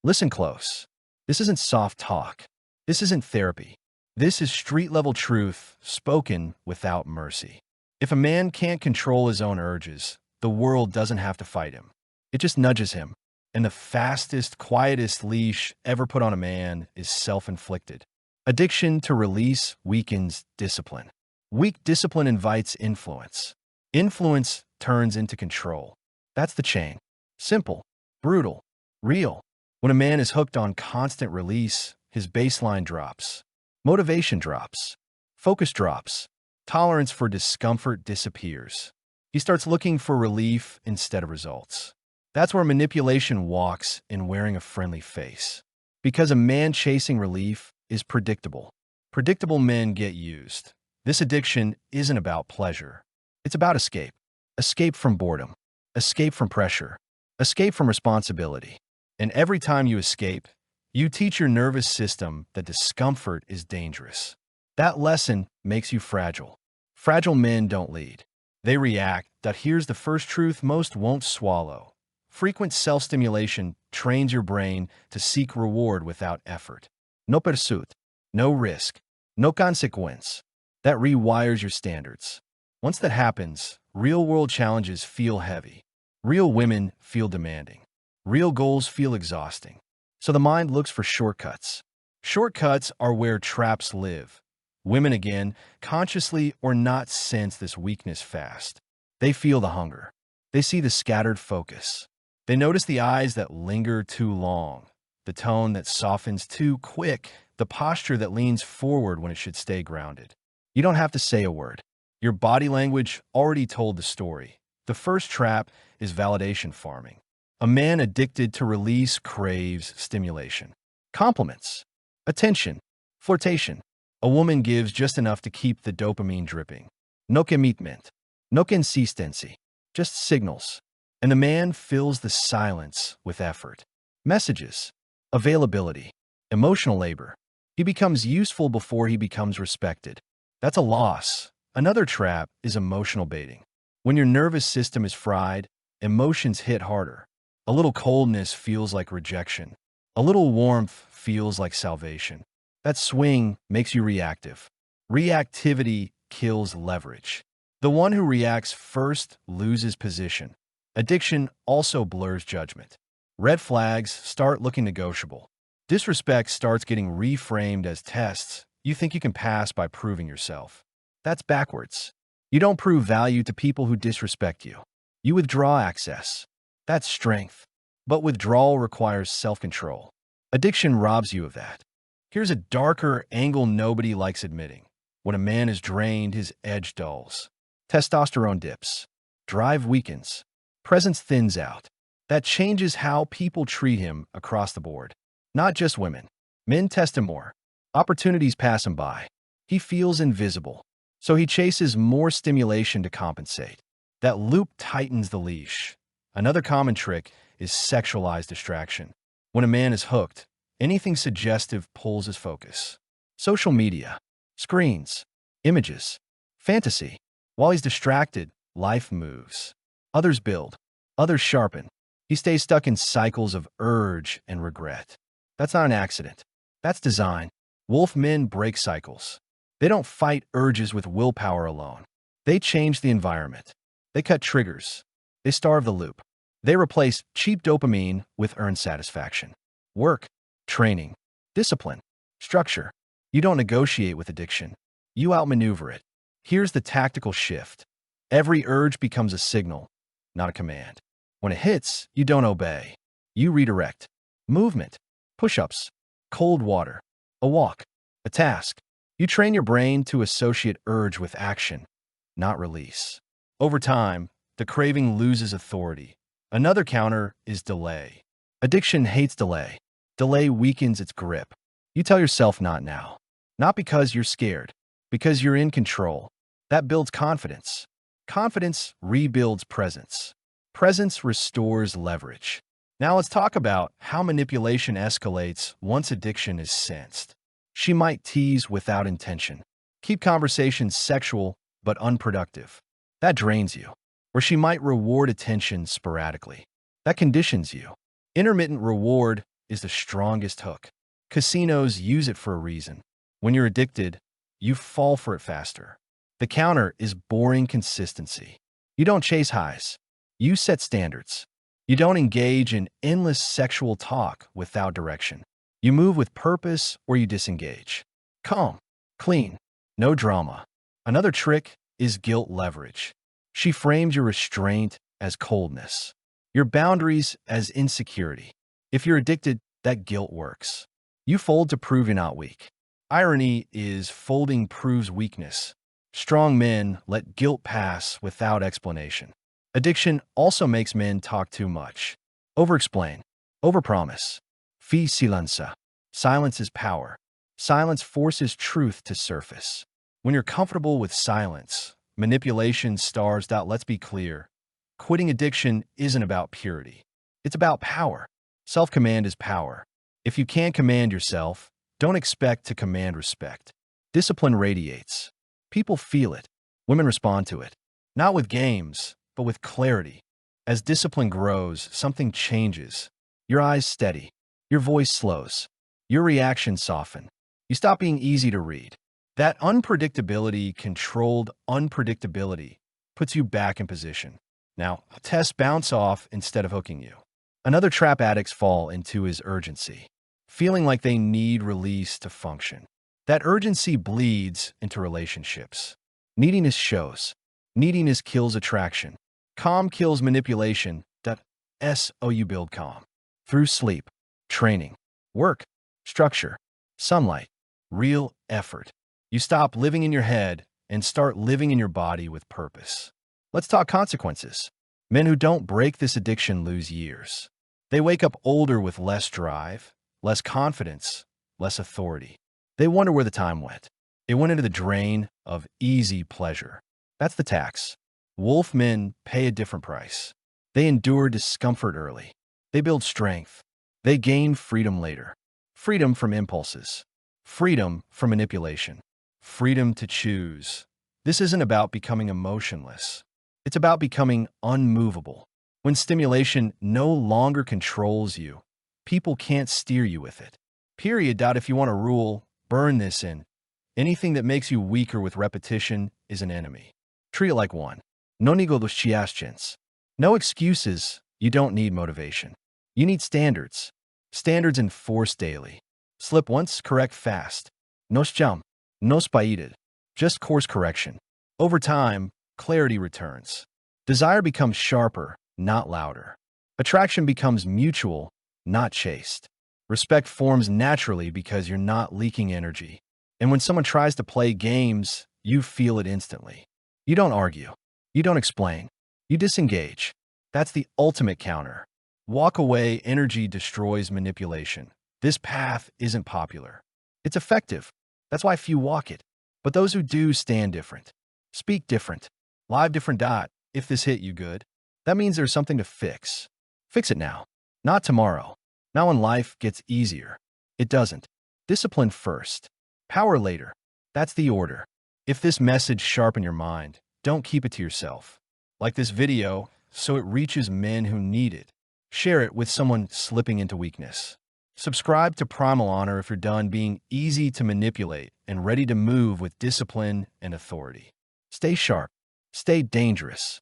Listen close. This isn't soft talk. This isn't therapy. This is street-level truth spoken without mercy. If a man can't control his own urges, the world doesn't have to fight him. It just nudges him. And the fastest, quietest leash ever put on a man is self-inflicted. Addiction to release weakens discipline. Weak discipline invites influence. Influence turns into control. That's the chain. Simple, brutal, real. When a man is hooked on constant release, his baseline drops. Motivation drops. Focus drops. Tolerance for discomfort disappears. He starts looking for relief instead of results. That's where manipulation walks in wearing a friendly face. Because a man chasing relief is predictable. Predictable men get used. This addiction isn't about pleasure. It's about escape. Escape from boredom. Escape from pressure. Escape from responsibility. And every time you escape, you teach your nervous system that discomfort is dangerous. That lesson makes you fragile. Fragile men don't lead. They react. That here's the first truth most won't swallow. Frequent self-stimulation trains your brain to seek reward without effort. No pursuit, no risk, no consequence. That rewires your standards. Once that happens, real-world challenges feel heavy. Real women feel demanding. Real goals feel exhausting. So the mind looks for shortcuts. Shortcuts are where traps live. Women, again, consciously or not, sense this weakness fast. They feel the hunger. They see the scattered focus. They notice the eyes that linger too long, the tone that softens too quick, the posture that leans forward when it should stay grounded. You don't have to say a word. Your body language already told the story. The first trap is validation farming. A man addicted to release craves stimulation. Compliments, attention, flirtation. A woman gives just enough to keep the dopamine dripping. No commitment, no consistency, just signals. And the man fills the silence with effort. Messages, availability, emotional labor. He becomes useful before he becomes respected. That's a loss. Another trap is emotional baiting. When your nervous system is fried, emotions hit harder. A little coldness feels like rejection. A little warmth feels like salvation. That swing makes you reactive. Reactivity kills leverage. The one who reacts first loses position. Addiction also blurs judgment. Red flags start looking negotiable. Disrespect starts getting reframed as tests you think you can pass by proving yourself. That's backwards. You don't prove value to people who disrespect you. You withdraw access. That's strength. But withdrawal requires self-control. Addiction robs you of that. Here's a darker angle nobody likes admitting. When a man is drained, his edge dulls. Testosterone dips. Drive weakens. Presence thins out. That changes how people treat him across the board. Not just women. Men test him more. Opportunities pass him by. He feels invisible. So he chases more stimulation to compensate. That loop tightens the leash. Another common trick is sexualized distraction. When a man is hooked, anything suggestive pulls his focus. Social media, screens, images, fantasy. While he's distracted, life moves. Others build, others sharpen. He stays stuck in cycles of urge and regret. That's not an accident. That's design. Wolf men break cycles. They don't fight urges with willpower alone. They change the environment. They cut triggers. They starve the loop. They replace cheap dopamine with earned satisfaction. Work, training, discipline, structure. You don't negotiate with addiction. You outmaneuver it. Here's the tactical shift. Every urge becomes a signal, not a command. When it hits, you don't obey. You redirect. Movement, push-ups, cold water, a walk, a task. You train your brain to associate urge with action, not release. Over time, the craving loses authority. Another counter is delay. Addiction hates delay. Delay weakens its grip. You tell yourself not now. Not because you're scared, because you're in control. That builds confidence. Confidence rebuilds presence. Presence restores leverage. Now let's talk about how manipulation escalates once addiction is sensed. She might tease without intention. Keep conversations sexual but unproductive. That drains you. Or she might reward attention sporadically. That conditions you. Intermittent reward is the strongest hook. Casinos use it for a reason. When you're addicted, you fall for it faster. The counter is boring consistency. You don't chase highs. You set standards. You don't engage in endless sexual talk without direction. You move with purpose or you disengage. Calm, clean, no drama. Another trick is guilt leverage. She frames your restraint as coldness, your boundaries as insecurity. If you're addicted, that guilt works. You fold to prove you're not weak. Irony is folding proves weakness. Strong men let guilt pass without explanation. Addiction also makes men talk too much. Over-explain, over-promise. Fi silenza. Silence is power. Silence forces truth to surface. When you're comfortable with silence, manipulation stars out. Let's be clear. Quitting addiction isn't about purity. It's about power. Self-command is power. If you can't command yourself, don't expect to command respect. Discipline radiates. People feel it. Women respond to it. Not with games, but with clarity. As discipline grows, something changes. Your eyes steady. Your voice slows. Your reactions soften. You stop being easy to read. That unpredictability, controlled unpredictability, puts you back in position. Now, tests bounce off instead of hooking you. Another trap addicts fall into is urgency, feeling like they need release to function. That urgency bleeds into relationships. Neediness shows. Neediness kills attraction. Calm kills manipulation. So you build calm. Through sleep, training, work, structure, sunlight, real effort. You stop living in your head and start living in your body with purpose. Let's talk consequences. Men who don't break this addiction lose years. They wake up older with less drive, less confidence, less authority. They wonder where the time went. It went into the drain of easy pleasure. That's the tax. Wolf men pay a different price. They endure discomfort early. They build strength. They gain freedom later. Freedom from impulses. Freedom from manipulation. Freedom to choose. This isn't about becoming emotionless. It's about becoming unmovable. When stimulation no longer controls you, people can't steer you with it. Period. If you want to rule, burn this in. Anything that makes you weaker with repetition is an enemy. Treat it like one. No negociations. No excuses. You don't need motivation. You need standards. Standards enforced daily. Slip once, correct fast. No jump. No spaited. Just course correction. Over time, clarity returns. Desire becomes sharper, not louder. Attraction becomes mutual, not chased. Respect forms naturally because you're not leaking energy. And when someone tries to play games, you feel it instantly. You don't argue. You don't explain. You disengage. That's the ultimate counter. Walk away. Energy destroys manipulation. This path isn't popular. It's effective. That's why few walk it. But those who do stand different. Speak different. Live different. If this hit you good, that means there's something to fix. Fix it now, not tomorrow. Not when life gets easier. It doesn't. Discipline first. Power later. That's the order. If this message sharpened your mind, don't keep it to yourself. Like this video so it reaches men who need it. Share it with someone slipping into weakness. Subscribe to Primal Honor if you're done being easy to manipulate and ready to move with discipline and authority. Stay sharp. Stay dangerous.